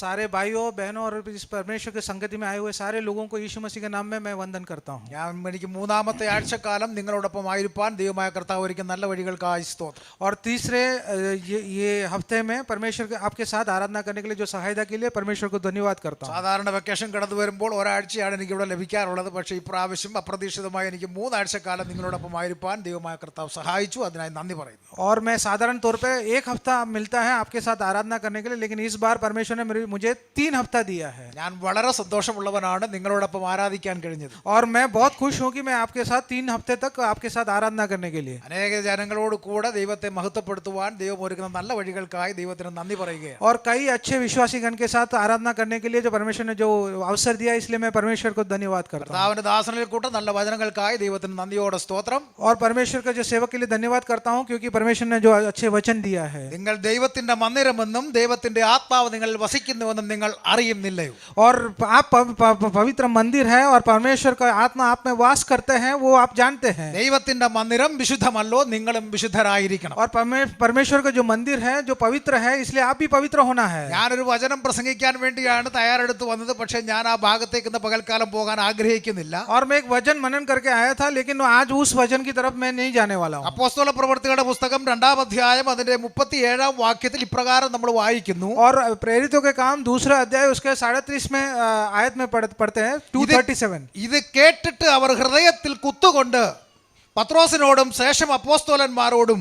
सारे भाइयों बहनों और इस परमेश्वर के संगति में आए हुए सारे लोगों को यीशु मसीह के नाम में मैं वंदन करता हूँ। എനിക്ക് മൂന്നാമത്തെ ആഴ്ചക്കാലം നിങ്ങളോടൊപ്പം ആയിരിക്കാൻ ദൈവമായ കർത്താവ് ഒരുക്കിയ നല്ല വഴികൾക്കായി സ്തോത്രം. और तीसरे ये हफ्ते में परमेश्वर के आपके साथ आराधना करने के लिए जो सहायता के लिए परमेश्वर को धन्यवाद करता हूँ। സാധാരണ വെക്കേഷൻ കടന്നു വരുമ്പോൾ ഒരാഴ്ചയാണ് എനിക്ക് ഇവിടെ ലഭിക്കാറുള്ളത്. പക്ഷേ ഈ പ്രാവശ്യം അപ്രതീക്ഷിതമായി എനിക്ക് മൂന്നാഴ്ചക്കാലം നിങ്ങളോടൊപ്പം ആയിരിക്കാൻ ദൈവമായ കർത്താവ് സഹായിച്ചു. അതിനായി നന്ദി പറയുന്നു. और मैं साधारण तौर पे एक हफ्ता मिलता है आपके साथ आराधना करने के लिए, लेकिन इस बार परमेश्वर ने मुझे 3 हफ्ता दिया है। ഞാൻ വളരെ സന്തോഷമുള്ളവനാണ് നിങ്ങളോടൊപ്പം ആരാധിക്കാൻ കഴിഞ്ഞത്. और मैं बहुत खुश हूँ कि मैं आपके साथ 3 हफ्ते तक आपके साथ आराधना करने के लिए അനേക ജനങ്ങളോട് കൂടെ ദൈവത്തെ മഹത്വപ്പെടുത്തുവാൻ ദൈവം ഒരുക്കുന്ന നല്ല വഴികൾക്കായി ദൈവത്തിന് നന്ദി പറയുകയാണ്. और कई अच्छे विश्वासीगण के साथ आराधना करने के लिए जो परमेश्वर ने जो अवसर दिया, इसलिए मैं परमेश्वर को धन्यवाद करता हूँ। കർത്താവിന്റെ ദാസനിൽ കൂട്ട നല്ല വചനങ്ങൾക്കായി ദൈവത്തിന് നന്ദിയോടെ സ്തോത്രം. और परमेश्वर के जो सेवक के लिए धन्यवाद करता हूँ, क्योंकि परमेश्वर ने जो अच्छे वचन दिया है। നിങ്ങൾ ദൈവത്തിന്റെ മന്ദിരമെന്നും ദൈവത്തിന്റെ ആത്മാവ് നിങ്ങളിൽ വസിക്കുന്നുവെന്നും നിങ്ങൾ അറിയുന്നില്ലയോ? और आप पवित्र मंदिर है और परमेश्वर का आत्मा आप में वास करते हैं, वो आप जानते हैं। ദൈവത്തിന്റെ മന്ദിരം വിശുദ്ധമല്ലോ, നിങ്ങളും വിശുദ്ധരായിരിക്കണം. और परमेश्वर का जो मंदिर है जो पवित्र है, इसलिए आप भी पवित्र होना है। ഞാനൊരു വചനം പ്രസംഗിക്കാൻ വേണ്ടിയാണ് തയ്യാറെടുത്ത് വന്നത്. പക്ഷേ ഞാൻ ആ ഭാഗത്തേക്ക് ഇന്ന് പകൽക്കാലം പോകാൻ ആഗ്രഹിക്കുന്നില്ല. और मैं एक वचन मनन करके आया था, लेकिन आज उस वचन की तरफ मैं नहीं जाने वाला हूँ। അപ്പോസ്തല പ്രവൃത്തികളുടെ പുസ്തകം 2-ാം അധ്യായം അതിന്റെ 37-ാം വാക്യത്തിൽ ഇപ്രകാരം നമ്മൾ വായിക്കുന്നു. और प्रेरितों के काम 2 अध्याय उसके 37 आयत में पढ़ते हैं 2:37। ഇത് കേട്ടിട്ട് അവർ ഹൃദയത്തിൽ കുത്തുകൊണ്ട് പത്രോസിനോടും ശേഷം അപ്പോസ്തലന്മാരോടും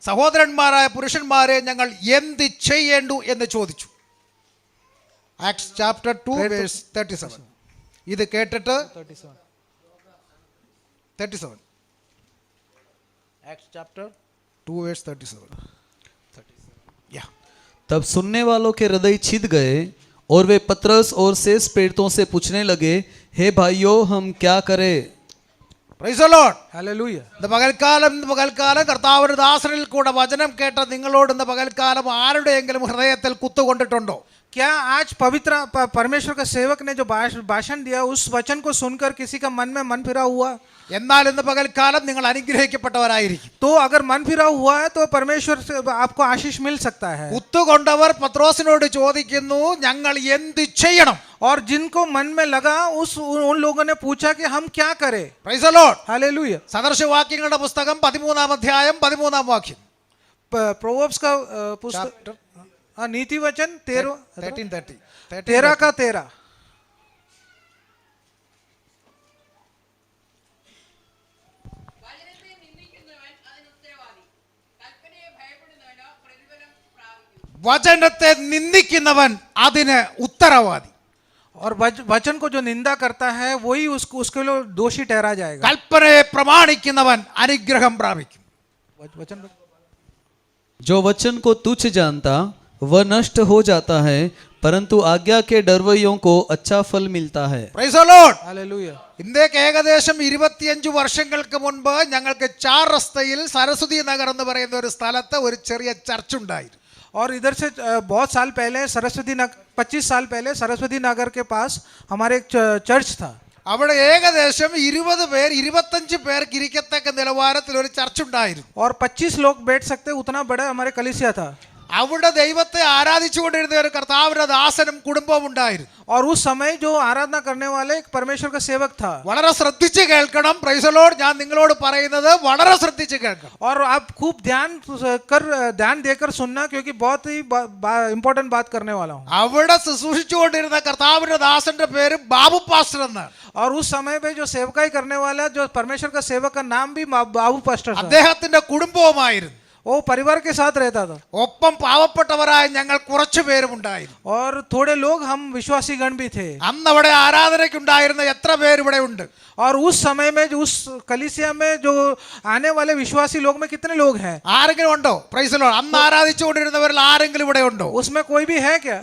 സഹോദരന്മാരായ പുരുഷന്മാരെ ഞങ്ങൾ എന്ത് ചെയ്യേണ്ടു എന്ന് ചോദിച്ചു. Acts chapter 2 verse 37. ഇത് കേട്ടിട്ട് 37 ആക്ട്സ് ചാപ്റ്റർ 2 വേഴ്സ് 37. तब सुनने वालों के हृदय छिद गए और वे पतरस और शेष प्रेरितों से पूछने लगे, हे भाइयों, हम क्या करें? Praise the Lord. हालेलुया। ഇന്ന് പകൽക്കാലം കർത്താവിന്റെ ദാസനിൽ കൂടെ വചനം കേട്ട നിങ്ങളോട് ഇന്ന് പകൽക്കാലം ആരുടെയെങ്കിലും ഹൃദയത്തിൽ കുത്തുകൊണ്ടിട്ടുണ്ടോ? क्या आज पवित्र परमेश्वर का सेवक ने जो भाषण दिया, उस वचन को सुनकर किसी का मन में मन फिरा हुआ? എന്നാൽ ഇന്ന് പകൽക്കാലം നിങ്ങൾ അനുഗ്രഹിക്കപ്പെട്ടവരായിരിക്കും. तो अगर मन फिरा हुआ है तो परमेश्वर से आपको आशीष मिल सकता है। കുത്തുകൊണ്ടവർ പത്രോസിനോട് ചോദിക്കുന്നു, ഞങ്ങൾ എന്ത് ചെയ്യണം? और जिनको मन में लगा उन लोगों ने पूछा कि हम क्या करें। Praise the Lord. हालेलुया। സദൃശവാക്യങ്ങളുടെ പുസ്തകം 13-ാം അധ്യായം 13-ാം വാക്യം. प्रोवर्ब्स का पुस्तक नीति वचन 13:30 13 का 13. വചനത്തെ നിന്ദിക്കുന്നവൻ അതിന് ഉത്തരവാദി. और वचन को जो निंदा करता है वही उसके लिए दोषी ठहरा जाएगा. കൽപ്പനയെ പ്രമാണിക്കുന്നവൻ അനുഗ്രഹം പ്രാപിക്കും. वचन जो वचन को तुच्छ जानता वह नष्ट हो जाता है, परंतु आज्ञा के डरवैयों को अच्छा फल मिलता है. Praise the Lord. हालेलुया। ഇന്ത്യക്ക് ഏകദേശം 25 വർഷങ്ങൾക്ക് മുൻപ് ഞങ്ങൾക്ക് 4 റസ്തയിൽ സരസ്വതി നഗർ എന്ന് പറയുന്ന ഒരു സ്ഥലത്ത് ഒരു ചെറിയ ചർച്ച് ഉണ്ടായിരുന്നു. और इधर से बहुत साल पहले 25 साल पहले सरस्वती नगर के पास हमारे एक चर्च था. അവിടെ ഏകദേശം 20 പേർ 25 പേർക്ക് ഇരിക്കത്തക്ക നിലവാരത്തിൽ ഒരു ചർച്ച് ഉണ്ടായിരുന്നു. और 25 लोग बैठ सकते उतना बड़ा हमारे कलीसिया था. അവിടെ ദൈവത്തെ ആരാധിച്ചുകൊണ്ടിരുന്ന ഒരു കർത്താവിന്റെ ദാസനും കുടുംബവും ഉണ്ടായിരുന്നു. और उस समय जो आराधना करने वाले एक परमेश्वर का सेवक था. വളരെ ശ്രദ്ധിച്ച് കേൾക്കണം. Praise the Lord. ഞാൻ നിങ്ങളോട് പറയുന്നത് വളരെ ശ്രദ്ധിച്ച് കേൾക്കണം. और आप खूब ध्यान देकर सुनना, क्योंकि बहुत ही इंपॉर्टेंट बात करने वाला हूँ. അവിടെ ശുശ്രൂഷിച്ചുകൊണ്ടിരുന്ന കർത്താവിന്റെ ദാസന്റെ പേര് ബാബു പാസ്റ്റർ എന്നാണ്. और उस समय पे जो सेवकाई करने वाला जो परमेश्वर का सेवक का नाम भी बाबू पास्टर था. അദ്ദേഹത്തിന്റെ കുടുംബവുമായിരുന്നു. वो परिवार के साथ रहता था. ഒപ്പം പാവപ്പെട്ടവരായ ഞങ്ങൾ കുറച്ചു പേരും ഉണ്ടായിരുന്നു. और थोड़े लोग हम विश्वासी गण भी थे. അന്ന് അവിടെ ആരാധനയ്ക്കുണ്ടായിരുന്ന എത്ര പേര് ഇവിടെ ഉണ്ട്? और उस समय में जो उस कलीसिया में जो आने वाले विश्वासी लोग में कितने लोग हैं? ആരെങ്കിലും ഉണ്ടോ? Praise the Lord. അന്ന് ആരാധിച്ചുകൊണ്ടിരുന്നവരിൽ ആരെങ്കിലും ഇവിടെ ഉണ്ടോ? उसमें कोई भी है क्या?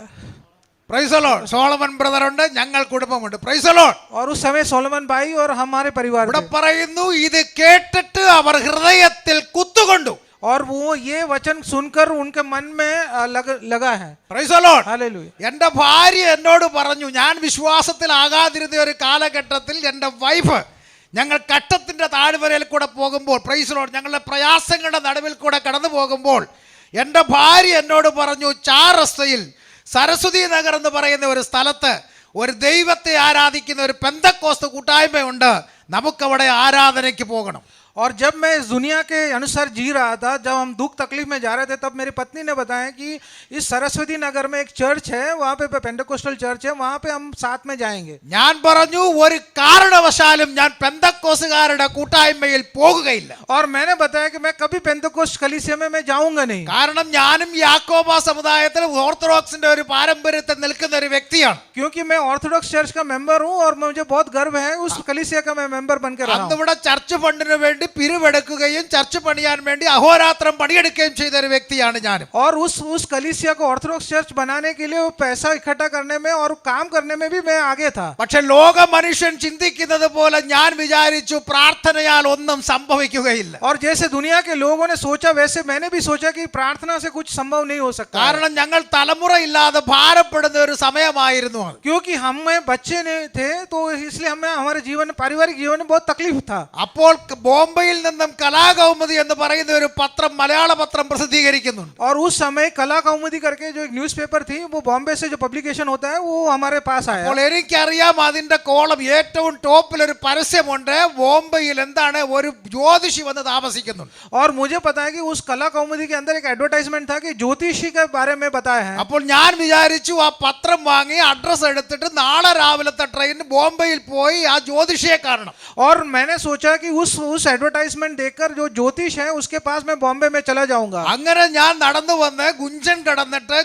Praise the Lord. Solomon brother ഉണ്ട്, ഞങ്ങൾ കുടുംബമുണ്ട്. Praise the Lord. और उस समय सोलोमन भाई और हमारे परिवार ഇവിടെ थे. പറയുന്നു, ഇത് കേട്ടിട്ട് അവർ ഹൃദയത്തിൽ കുത്തുകൊണ്ടു. और वो ये वचन सुनकर उनके मन में लगा है. Praise the Lord. हालेलुया. എൻ്റെ ഭാര്യ എന്നോട് പറഞ്ഞു, ഞാൻ വിശ്വാസത്തിലാകാതിരുന്ന ഒരു കാലഘട്ടത്തിൽ എൻ്റെ വൈഫ് ഞങ്ങൾ കട്ടത്തിന്റെ താഴ്വരയിൽ കൂടെ പോകുമ്പോൾ, പ്രൈസ് ദി ലോർഡ്, ഞങ്ങളുടെ പ്രയാസങ്ങളുടെ നടുവിൽ കൂടെ കടന്നു പോകുമ്പോൾ എൻ്റെ ഭാര്യ എന്നോട് പറഞ്ഞു, 4 റസ്തയിൽ സരസ്വതി നഗർ എന്ന് പറയുന്ന ഒരു സ്ഥലത്ത് ഒരു ദൈവത്തെ ആരാധിക്കുന്ന ഒരു പെന്തക്കോസ്ത് കൂട്ടായ്മയുണ്ട്. നമുക്കവിടെ ആരാധനയ്ക്ക് പോകണം. और जब मैं इस दुनिया के अनुसार जी रहा था, जब हम दुख तकलीफ में जा रहे थे, तब मेरी पत्नी ने बताया कि इस सरस्वती नगर में एक चर्च है, वहाँ पे पेंटेकोस्टल चर्च है, वहाँ पे हम साथ में जाएंगे. ഞാൻ പറഞ്ഞു ഒരു കാരണവശാലും ഞാൻ പെന്തക്കോസ്തുകാരുടെ കൂട്ടായ്മയിൽ പോകുകയില്ല. और मैंने बताया कि मैं कभी पेंटेकोस्ट कलीसिया में मैं जाऊंगा नहीं. കാരണം ഞാനും യാക്കോബ സമുദായത്തിൽ ഓർത്തഡോക്സിന്റെ ഒരു പാരമ്പര്യത്തിൽ നിൽക്കുന്ന ഒരു വ്യക്തിയാണ്. क्योंकि मैं ऑर्थोडॉक्स चर्च का मेंबर हूँ और मुझे बहुत गर्व है उस कलीसिया का मैं मेंबर बनकर रहा हूँ. അന്നിവിടെ ചർച്ച് ഫണ്ടിന് വേണ്ടി പിരിവെടുക്കുകയും ചർച്ച് പണിയാൻ വേണ്ടി അഹോരാത്രം പണിയെടുക്കുകയും ചെയ്ത ഒരു വ്യക്തിയാണ് ഞാൻ. और उस कलीसिया को ऑर्थोडॉक्स चर्च बनाने के लिए वो पैसा इकट्ठा करने में और काम करने में भी मैं आगे था. പക്ഷെ ലോക മനുഷ്യൻ ചിന്തിക്കുന്നത് പോലെ ഞാൻ വിചാരിച്ചു പ്രാർത്ഥനയാൽ ഒന്നും സംഭവിക്കുകയില്ല. और जैसे दुनिया के लोगों ने सोचा वैसे मैंने भी सोचा कि प्रार्थना से कुछ संभव नहीं हो सकता. കാരണം ഞങ്ങൾ തലമുറയില്ലാതെ ഭാരപ്പെടുന്ന ഒരു സമയമായിരുന്നു അത്. क्योंकि हमें बच्चे नहीं थे तो इसलिए हमें हमारे जीवन पारिवारिक जीवन में बहुत तकलीफ था. അപ്പോൾ ബോംബെയിൽ നിന്നും കലാകൗമുദി എന്ന് പറയുന്ന ഒരു പത്രം മലയാള പത്രം പ്രസിദ്ധീകരിക്കുന്നുണ്ട്. और उस समय कला कौमुदी करके जो एक न्यूज़पेपर थी, वो बॉम्बे से जो पब्लिकेशन होता है वो हमारे पास आया. അപ്പോൾ എനിക്കറിയാം അതിന്റെ കോളം ഏറ്റവും ടോപ്പിൽ ഒരു പരസ്യമുണ്ട്. ബോംബെയിൽ എന്താണ് ഒരു ജ്യോതിഷി വന്ന് താമസിക്കുന്നുണ്ട്. और मुझे पता है कि उस कला कौमुदी के अंदर एक एडवर्टाइजमेंट था कि ज्योतिषी के बारे में बताया है. അപ്പോൾ ഞാൻ വിചാരിച്ചു ആ പത്രം വാങ്ങി അഡ്രസ് എടുത്തിട്ട് നാളെ രാവിലത്തെ ട്രെയിൻ ബോംബെയിൽ പോയി ആ ജ്യോതിഷിയെ കാണണം. और मैंने सोचा कि उस एडवर्टाइजमेंट देखकर जो ज्योतिष है उसके पास मैं बॉम्बे में चला जाऊंगा. അങ്ങനെ ഞാൻ നടന്നു വന്ന് ഗുഞ്ചൻ കടന്നിട്ട്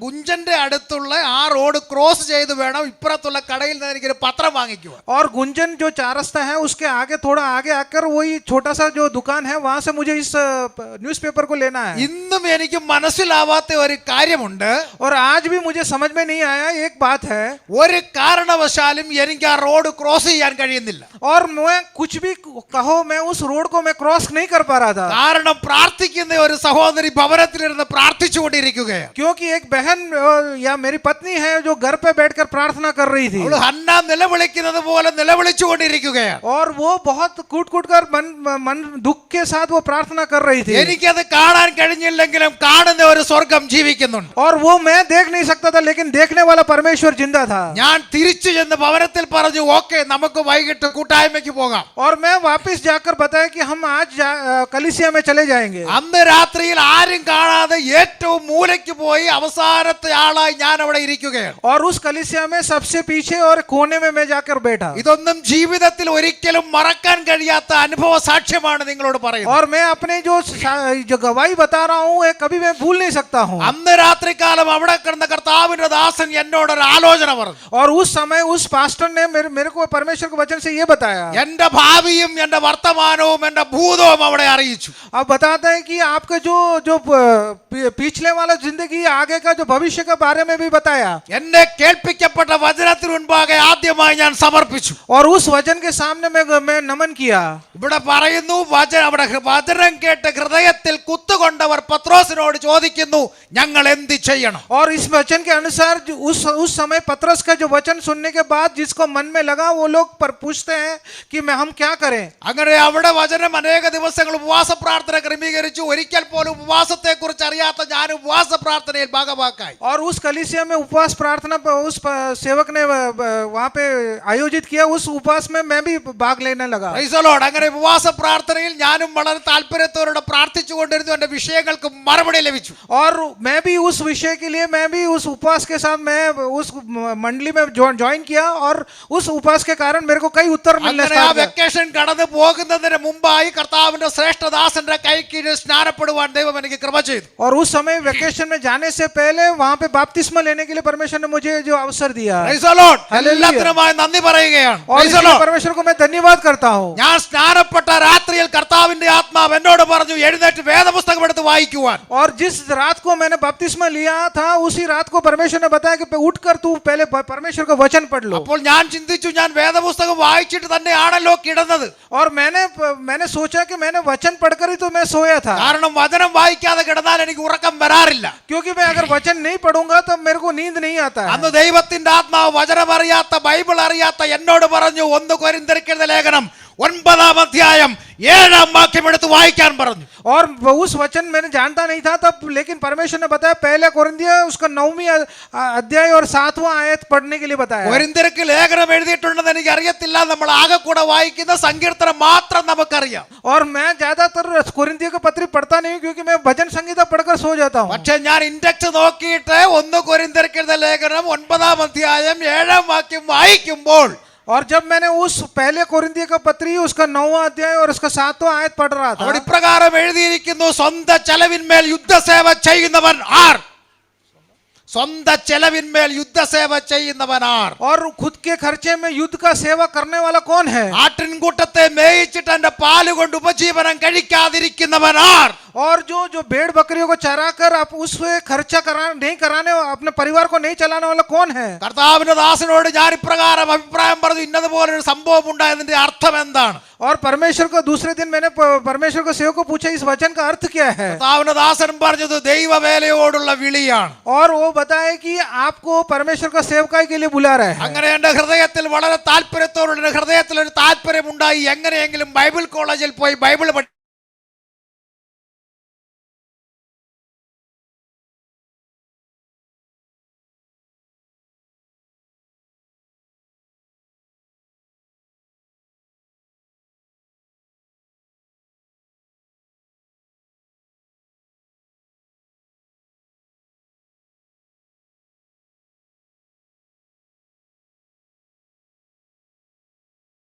ഗുഞ്ചന്റെ അടുത്തുള്ള ആ റോഡ് ക്രോസ് ചെയ്ത് വേണം ഇപ്പുറത്തുള്ള കടയിൽ നിന്ന് എനിക്കൊരു പത്രം വാങ്ങിക്കുവാൻ. और गुंजन जो चार रास्ता है उसके आगे थोड़ा आगे आकर वही छोटा सा जो दुकान है वहां से मुझे इस न्यूज़पेपर को लेना है. ഇന്നും എനിക്ക് മനസ്സിലാവാത്ത ഒരു കാര്യമുണ്ട്. और आज भी मुझे समझ में नहीं आया एक बात है. ഒരു കാരണവശാലും എനിക്ക് ആ റോഡ് ക്രോസ് ചെയ്യാൻ കഴിയുന്നില്ല. और मैं कुछ भी कहो मैं उस रोड को मैं क्रॉस नहीं कर पा रहा था. കാരണം പ്രാർത്ഥിക്കുന്ന ഒരു സഹോദരി ഭവനത്തിലിരുന്ന് പ്രാർത്ഥിച്ചുകൊണ്ടിരിക്കുകയാണ്. क्योंकि एक बहन या मेरी पत्नी है जो घर पे बैठकर प्रार्थना कर रही थी. അവൾ ഹന്ന നിലവിളിക്കുന്നത് പോലെ നിലവിളിച്ചുകൊണ്ടിരിക്കുകയാണ്. और वो बहुत कूट कूट कर मन दुख के साथ वो प्रार्थना कर रही थी. എനിക്കത് കാണാൻ കഴിഞ്ഞില്ലെങ്കിലും കാണുന്ന ഒരു സ്വർഗം ജീവിക്കുന്നുണ്ട്. और वो मैं देख नहीं सकता था लेकिन देखने वाला परमेश्वर जिंदा था. ഞാൻ തിരിച്ചു ചെന്ന് ഭവനത്തിൽ പറഞ്ഞു ഓക്കെ നമുക്ക് വൈകിട്ട് കൂട്ടായ്മയ്ക്ക് പോകാം. और मैं वापस जाकर बताया कि हम आज कलीसिया में चले जाएंगे. അന്ന് രാത്രിയിൽ ആരും കാണാതെ ഏറ്റവും മൂലയ്ക്ക് പോയി അവസാനത്തെ ആളായി ഞാൻ അവിടെ ഇരിക്കുകയാണ്. और उस कलीसिया में सबसे पीछे और कोने में मैं जाकर बैठा. ഇതൊന്നും ജീവിതത്തിൽ ഒരിക്കലും മറക്കാൻ കഴിയാത്ത അനുഭവ സാക്ഷ്യമാണ് നിങ്ങളോട് പറയുന്നത്. और मैं अपने जो गवाही बता रहा हूँ कभी मैं भूल नहीं सकता हूँ. അന്ന് രാത്രികാലം അവിടെ കിടന്ന കർത്താവിന്റെ ദാസൻ എന്നോടൊരു ആലോചന പറഞ്ഞു. और उस समय उस पास्टर ने मेरे को परमेश्वर के वचन से ये बताया. എന്റെ ഭാവിയും എന്റെ വർത്തമാനവും എന്റെ ഭൂതവും അവിടെ അറിയിച്ചു. अब बताते हैं कि आपका जो जो पिछले वाला जिंदगी आगे का जो भविष्य के बारे में भी बताया. എന്നെ കേൾപ്പിക്കപ്പെട്ട വചനത്തിന് മുൻപാകെ ആദ്യമായി ഞാൻ സമർപ്പിച്ചു. और उस वचन के सामने मैं नमन किया. ഇവിടെ പറയുന്നു അവിടെ വചനം കേട്ട് ഹൃദയത്തിൽ കുത്തുകൊണ്ടവർ പത്രോസിനോട് ചോദിക്കുന്നു ഞങ്ങൾ എന്ത് ചെയ്യണം. और इस वचन के अनुसार उस समय पतरस का जो वचन सुनने के बाद जिसको मन में लगा वो लोग पूछते हैं कि हम क्या करें. അങ്ങനെ അവിടെ വചനം അനേക ദിവസങ്ങൾ ഉപവാസ പ്രാർത്ഥന ക്രമീകരിച്ചു. ഒരിക്കൽ പോലും ഉപവാസത്തെ കുറിച്ച് അറിയാത്ത ഞാൻ ഉപവാസ പ്രാർത്ഥനയിൽ ഭാഗവാക്കായി. और उस कलीसिया में उपवास प्रार्थना उस सेवक ने वहाँ पे आयोजित किया. उस उपवास में मैं भी भाग लेने लगा. Praise the Lord. അങ്ങനെ ഉപവാസ പ്രാർത്ഥനയിൽ ഞാനും വളരെ താല്പര്യത്തോടെ പ്രാർത്ഥിച്ചുകൊണ്ടിരുന്നു. എന്റെ വിഷയങ്ങൾക്ക് മറുപടി ലഭിച്ചു. और मैं भी उस विषय के लिए मैं भी उस उपवास के साथ मैं उस मंडली में ज्वाइन किया और उस उपवास के कारण मेरे को कई उत्तर मिलने അങ്ങനെ ആ വെക്കേഷൻ കടന്നു പോകുന്നതിന് മുമ്പായി കർത്താവിന്റെ ശ്രേഷ്ഠദാസന്റെ കൈക്കീഴിൽ സ്നാനപ്പെടുവാൻ ദൈവം എനിക്ക് കൃപ ചെയ്തു. और उस समय वेकेशन में जाने से पहले वहाँ पे बपतिस्मा लेने के लिए परमेश्वर ने मुझे जो अवसर दिया. Praise the Lord. എല്ലാത്തിനുമായി നന്ദി പറയുകയാണ്. और Praise the इसलिए Lord. परमेश्वर को मैं धन्यवाद करता हूँ. ഞാൻ സ്നാനപ്പെട്ട രാത്രിയിൽ കർത്താവിന്റെ ആത്മാവ് എന്നോട് പറഞ്ഞു എഴുന്നേറ്റ് വേദപുസ്തകം എടുത്ത് വായിക്കുവാൻ. और जिस रात को मैंने बपतिस्मा लिया था उसी रात को परमेश्वर ने बताया कि उठकर तू पहले परमेश्वर का वचन पढ़ लो. അപ്പോൾ ഞാൻ ചിന്തിച്ചു ഞാൻ വേദപുസ്തകം വായിച്ചിട്ട് തന്നെയാണല്ലോ കിടന്നത്. और मैंने सोचा कि मैंने वचन पढ़कर ही तो मैं सोया था. കാരണം വചനം വായിക്കാതെ കിടന്നാൽ എനിക്ക് ഉറക്കം വരാറില്ല. क्योंकि मैं अगर वचन नहीं पढ़ूंगा तो मेरे को नींद नहीं आता है. അന്ന് ദൈവത്തിന്റെ ആത്മാവ് വചനം അറിയാത്ത ബൈബിൾ അറിയാത്ത എന്നോട് പറഞ്ഞു 1 കൊരിന്ത്യർക്കെഴുതിയ ലേഖനം 9-ാം അധ്യായം 7-ാം വാക്യം എടുത്ത് വായിക്കാൻ പറഞ്ഞു. और उस वचन मैंने जानता नहीं था तब, लेकिन परमेश्वर ने बताया पहले कोरिन्थियो उसका 9वीं अध्याय और 7वां आयत पढ़ने के लिए बताया. കൊരിന്ത്യർക്ക് ലേഖനം എഴുതിയിട്ടുണ്ടെന്ന് എനിക്ക് അറിയത്തില്ല. നമ്മൾ ആകെ കൂടെ വായിക്കുന്ന സങ്കീർത്തനം മാത്രം നമുക്കറിയാം. और मैं ज्यादातर कोरिन्थियो की पत्री पढ़ता नहीं क्योंकि मैं भजन संगीता पढ़कर सो जाता हूँ. പക്ഷെ ഞാൻ ഇൻഡെക്സ് നോക്കിയിട്ട് 1 കൊരിന്ത്യർക്ക് എഴുതിയ ലേഖനം 9-ാം അധ്യായം 7-ാം വാക്യം വായിക്കുമ്പോൾ और जब मैंने उस पहले कोरिन्थियो का पत्री उसका 9वां अध्याय और उसका 7वां आयत पढ़ रहा था, അവിടെ ഇപ്രകാരം എഴുതിയിരിക്കുന്നു, സ്വന്തം ചെലവിന്മേൽ യുദ്ധസേവ ചെയ്യുന്നവൻ ആർ? സ്വന്തം ചെലവിന്മേൽ യുദ്ധസേവ ചെയ്യുന്നവൻ ആർ? और खुद के खर्चे में युद्ध का सेवा करने वाला कौन है? ആട്ടിൻകൂട്ടത്തെ മേയിച്ചിട്ട് എന്റെ പാല് കൊണ്ട് ഉപജീവനം കഴിക്കാതിരിക്കുന്നവൻ ആർ? और जो जो भेड़ बकरियों को चराकर आप उससे खर्चा नहीं कराने, अपने परिवार को नहीं चलाने वाला कौन है? കർത്താവിന്റെ ദാസനോട് ഞാൻ ഇപ്രകാരം അഭിപ്രായം പറഞ്ഞു, ഇന്നതുപോലൊരു സംഭവം ഉണ്ടായതിന്റെ അർത്ഥം എന്താണ്? और परमेश्वर को दूसरे दिन मैंने परमेश्वर को सेवक को पूछा इस वचन का अर्थ क्या है? കർത്താവിന്റെ ദാസൻ പറഞ്ഞത് ദൈവവേലയോടുള്ള വിളിയാണ്. और वो बताए कि आपको परमेश्वर का सेवकाई के लिए बुला रहे हैं. അങ്ങനെ എന്റെ ഹൃദയത്തിൽ വളരെ താല്പര്യത്തോടെ ഹൃദയത്തിൽ ഒരു താല്പര്യമുണ്ടായി, എങ്ങനെയെങ്കിലും ബൈബിൾ കോളേജിൽ പോയി ബൈബിൾ